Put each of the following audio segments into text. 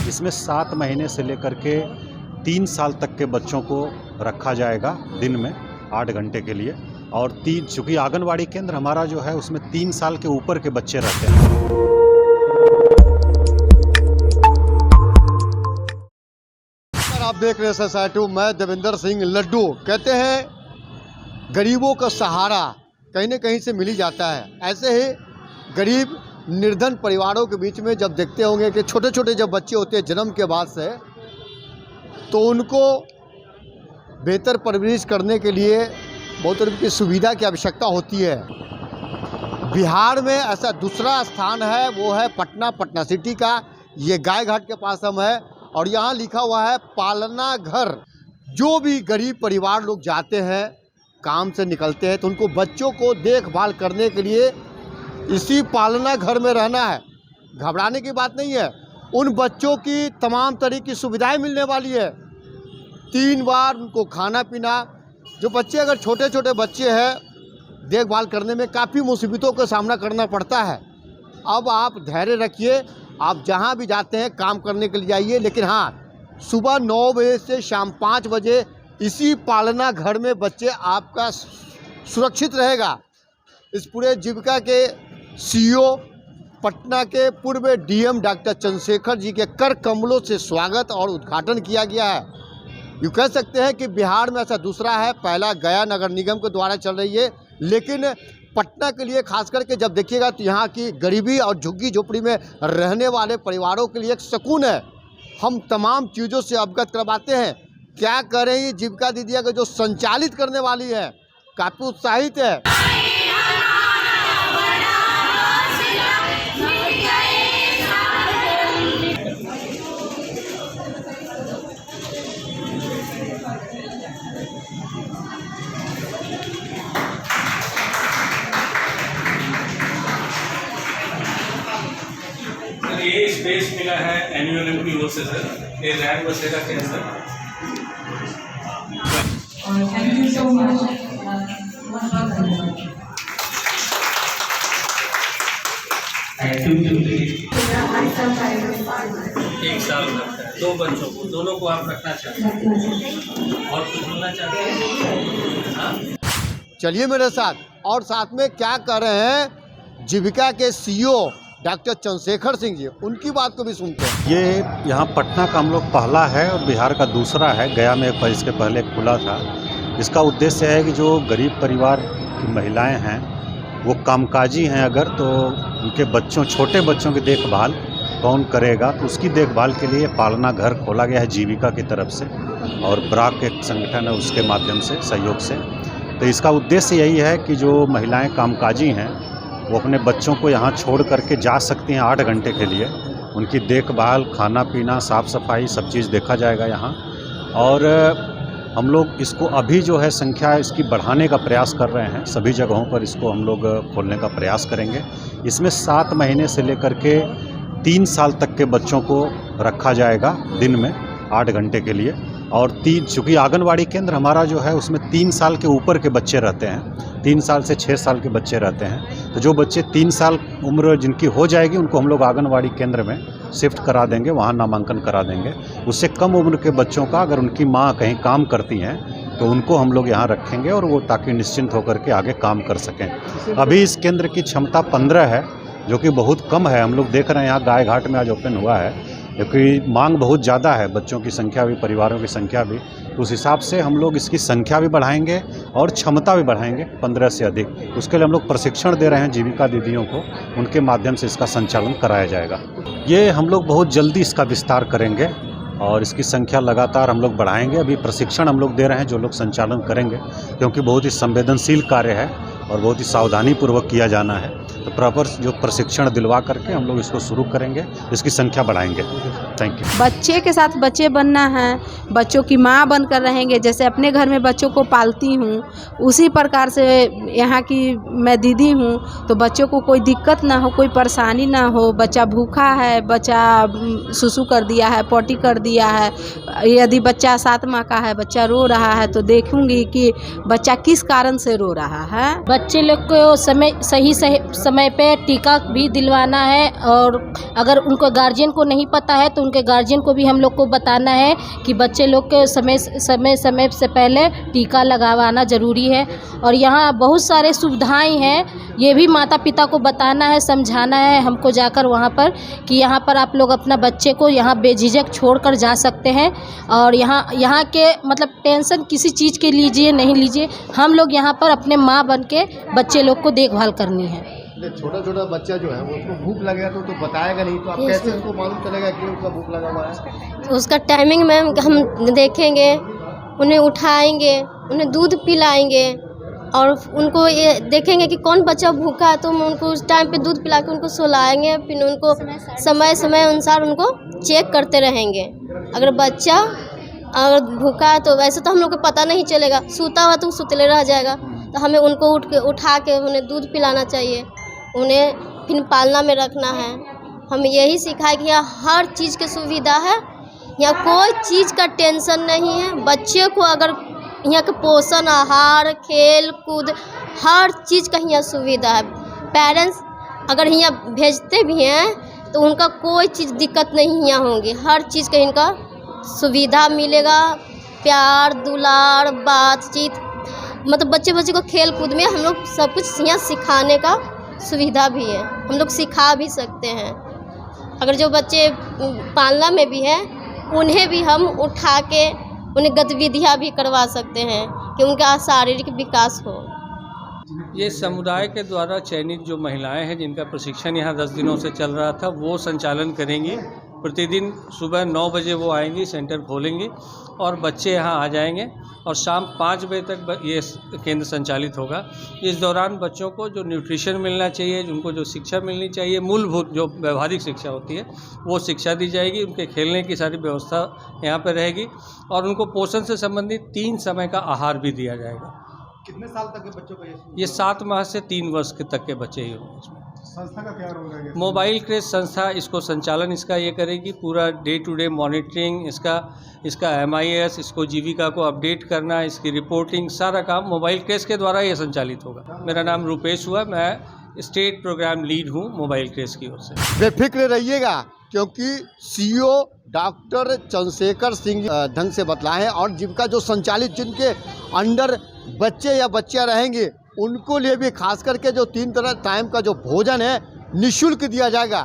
इसमें 7 महीने से लेकर के 3 साल तक के बच्चों को रखा जाएगा दिन में 8 घंटे के लिए। और चूँकि आंगनवाड़ी केंद्र हमारा जो है उसमें 3 साल के ऊपर के बच्चे रहते हैं। आप देख रहे हैं सोसाइटी। मैं देवेंद्र सिंह लड्डू। कहते हैं गरीबों का सहारा कहीं न कहीं से मिल ही जाता है। ऐसे ही गरीब निर्धन परिवारों के बीच में जब देखते होंगे कि छोटे छोटे जब बच्चे होते हैं जन्म के बाद से, तो उनको बेहतर परवरिश करने के लिए बहुत तरह की सुविधा की आवश्यकता होती है। बिहार में ऐसा दूसरा स्थान है, वो है पटना सिटी का। ये गाय घाट के पास हम है और यहाँ लिखा हुआ है पालना घर। जो भी गरीब परिवार लोग जाते हैं, काम से निकलते हैं, तो उनको बच्चों को देखभाल करने के लिए इसी पालना घर में रहना है। घबराने की बात नहीं है। उन बच्चों की तमाम तरह की सुविधाएं मिलने वाली है। 3 बार उनको खाना पीना। जो बच्चे अगर छोटे छोटे बच्चे हैं, देखभाल करने में काफ़ी मुसीबतों का सामना करना पड़ता है। अब आप धैर्य रखिए। आप जहां भी जाते हैं काम करने के लिए जाइए, लेकिन हाँ, सुबह 9 बजे से शाम 5 बजे इसी पालना घर में बच्चे आपका सुरक्षित रहेगा। इस पूरे जीविका के सीईओ पटना के पूर्व डीएम डॉक्टर चंद्रशेखर जी के कर कमलों से स्वागत और उद्घाटन किया गया है। यूँ कह सकते हैं कि बिहार में ऐसा दूसरा है। पहला गया नगर निगम के द्वारा चल रही है, लेकिन पटना के लिए खास करके जब देखिएगा तो यहाँ की गरीबी और झुग्गी झोपड़ी में रहने वाले परिवारों के लिए एक सुकून है। हम तमाम चीज़ों से अवगत करवाते हैं। क्या करें, ये जीविका दीदियाँ का जो संचालित करने वाली है, काफ़ी उत्साहित है। ये स्पेस मिला है एनयूएलएम की ओर से सर। ये रैक बसेरा के sir. Thank you so much. 1 साल लगता है 2 बच्चों को, दोनों को आप रखना चाहते हैं और कुछ बोलना चाहते हैं? चलिए मेरे साथ। और साथ में क्या कर रहे हैं जीविका के सीईओ डॉक्टर चंद्रशेखर सिंह जी, उनकी बात को भी सुनते हैं। ये यहाँ पटना का हम लोग पहला है और बिहार का दूसरा है। गया में एक इसके पहले खुला था। इसका उद्देश्य है कि जो गरीब परिवार की महिलाएं हैं, वो कामकाजी हैं अगर, तो उनके बच्चों, छोटे बच्चों की देखभाल कौन करेगा, तो उसकी देखभाल के लिए पालना घर खोला गया है जीविका की तरफ से और ब्राक एक संगठन है उसके माध्यम से, सहयोग से। तो इसका उद्देश्य यही है कि जो महिलाएं कामकाजी हैं वो अपने बच्चों को यहाँ छोड़ करके जा सकती हैं 8 घंटे के लिए। उनकी देखभाल, खाना पीना, साफ़ सफाई सब चीज़ देखा जाएगा यहाँ। और हम लोग इसको अभी जो है संख्या इसकी बढ़ाने का प्रयास कर रहे हैं। सभी जगहों पर इसको हम लोग खोलने का प्रयास करेंगे। इसमें 7 महीने से लेकर के 3 साल तक के बच्चों को रखा जाएगा दिन में 8 घंटे के लिए। और चूँकि आंगनवाड़ी केंद्र हमारा जो है उसमें 3 साल के ऊपर के बच्चे रहते हैं। 3 साल से 6 साल के बच्चे रहते हैं। तो जो बच्चे 3 साल उम्र जिनकी हो जाएगी, उनको हम लोग आंगनवाड़ी केंद्र में शिफ्ट करा देंगे, वहाँ नामांकन करा देंगे। उससे कम उम्र के बच्चों का अगर उनकी माँ कहीं काम करती हैं तो उनको हम लोग यहाँ रखेंगे और वो ताकि निश्चिंत होकर के आगे काम कर सकें। अभी इस केंद्र की क्षमता 15 है, जो कि बहुत कम है। हम लोग देख रहे हैं यहाँ गाय घाट में आज ओपन हुआ है, क्योंकि मांग बहुत ज़्यादा है, बच्चों की संख्या भी, परिवारों की संख्या भी। उस हिसाब से हम लोग इसकी संख्या भी बढ़ाएंगे और क्षमता भी बढ़ाएंगे 15 से अधिक। उसके लिए हम लोग प्रशिक्षण दे रहे हैं जीविका दीदियों को, उनके माध्यम से इसका संचालन कराया जाएगा। ये हम लोग बहुत जल्दी इसका विस्तार करेंगे और इसकी संख्या लगातार हम लोग बढ़ाएंगे। अभी प्रशिक्षण हम लोग दे रहे हैं जो लोग संचालन करेंगे, क्योंकि बहुत ही संवेदनशील कार्य है और बहुत ही सावधानीपूर्वक किया जाना है। तो प्रॉपर जो प्रशिक्षण दिलवा करके हम लोग इसको शुरू करेंगे, इसकी संख्या बढ़ाएंगे। Thank you. बच्चे के साथ बच्चे बनना है, बच्चों की माँ बनकर रहेंगे। जैसे अपने घर में बच्चों को पालती हूँ, उसी प्रकार से यहाँ की मैं दीदी हूँ। तो बच्चों को कोई दिक्कत ना हो, कोई परेशानी ना हो। बच्चा भूखा है, बच्चा सुसु कर दिया है, पॉटी कर दिया है, यदि बच्चा 7 माह का है, बच्चा रो रहा है, तो देखूंगी कि बच्चा किस कारण से रो रहा है। बच्चे लोग को सही समय पे टीका भी दिलवाना है, और अगर उनको गार्जियन को नहीं पता है तो उनके गार्जियन को भी हम लोग को बताना है कि बच्चे लोग के समय से पहले टीका लगवाना ज़रूरी है। और यहाँ बहुत सारे सुविधाएं हैं, ये भी माता पिता को बताना है, समझाना है हमको जाकर वहाँ पर कि यहाँ पर आप लोग अपना बच्चे को यहाँ बेझिझक छोड़कर जा सकते हैं। और यहाँ के मतलब टेंशन किसी चीज़ के लीजिए नहीं लीजिए, हम लोग यहाँ पर अपने माँ बन के बच्चे लोग को देखभाल करनी है। छोटा छोटा बच्चा जो है उसको भूख लगेगा तो बताएगा नहीं, तो आप कैसे उसको मालूम चलेगा कि उसका भूख लगा हुआ है? उसका टाइमिंग मैम हम देखेंगे, उन्हें उठाएंगे, उन्हें दूध पिलाएंगे, और उनको ये देखेंगे कि कौन बच्चा भूखा है तो हम उनको उस टाइम पे दूध पिला के उनको सुलाएंगे। फिर उनको समय अनुसार उनको चेक करते रहेंगे। अगर बच्चा अगर भूखा है तो वैसे तो हम लोग को पता नहीं चलेगा, सूता हुआ तो सुतले रह जाएगा, तो हमें उनको उठा के उन्हें दूध पिलाना चाहिए, उन्हें फिर पालना में रखना है। हम यही सिखाए कि यहाँ हर चीज़ की सुविधा है, यहाँ कोई चीज़ का टेंशन नहीं है। बच्चे को अगर यहाँ के पोषण आहार खेल कूद हर चीज़ का यहाँ सुविधा है। पेरेंट्स अगर यहाँ भेजते भी हैं तो उनका कोई चीज़ दिक्कत नहीं यहाँ होंगी, हर चीज़ का इनका सुविधा मिलेगा, प्यार दुलार बातचीत, मतलब बच्चे को खेल कूद में हम लोग सब कुछ यहाँ सिखाने का सुविधा भी है, हम लोग सिखा भी सकते हैं। अगर जो बच्चे पालना में भी है उन्हें भी हम उठा के उन्हें गतिविधियाँ भी करवा सकते हैं कि उनका शारीरिक विकास हो। ये समुदाय के द्वारा चयनित जो महिलाएं हैं जिनका प्रशिक्षण यहाँ 10 दिनों से चल रहा था वो संचालन करेंगी। प्रतिदिन सुबह 9 बजे वो आएंगी, सेंटर खोलेंगी और बच्चे यहाँ आ जाएंगे और शाम 5 बजे तक ये केंद्र संचालित होगा। इस दौरान बच्चों को जो न्यूट्रिशन मिलना चाहिए, उनको जो शिक्षा मिलनी चाहिए, मूलभूत जो व्यवहारिक शिक्षा होती है वो शिक्षा दी जाएगी। उनके खेलने की सारी व्यवस्था यहाँ पर रहेगी और उनको पोषण से संबंधित 3 समय का आहार भी दिया जाएगा। कितने साल तक के बच्चों को ये 7 माह से 3 वर्ष तक के बच्चे ही होंगे। इसमें संस्था का क्या रोल है? मोबाइल क्रेज संस्था इसको संचालन इसका ये करेगी, पूरा डे टू डे मॉनिटरिंग इसका MIS, इसको जीविका को अपडेट करना, इसकी रिपोर्टिंग, सारा काम मोबाइल क्रेज के द्वारा ये संचालित होगा। मेरा नाम रूपेश हुआ, मैं स्टेट प्रोग्राम लीड हूँ मोबाइल क्रेज की ओर से। बेफिक्र रहिएगा क्योंकि CEO डॉक्टर चंद्रशेखर सिंह ढंग से बतलाए हैं और जीविका जो संचालित जिनके अंडर बच्चे या बच्चियाँ रहेंगे उनको लिए भी खास करके जो 3 तरह टाइम का जो भोजन है निःशुल्क दिया जाएगा,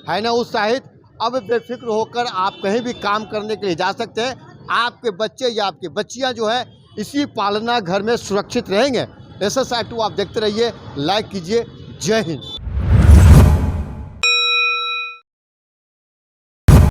है ना उत्साहित। अब बेफिक्र होकर आप कहीं भी काम करने के लिए जा सकते हैं। आपके बच्चे या आपकी बच्चियां जो है इसी पालना घर में सुरक्षित रहेंगे। SSI 2 आप देखते रहिए, लाइक कीजिए। जय हिंद।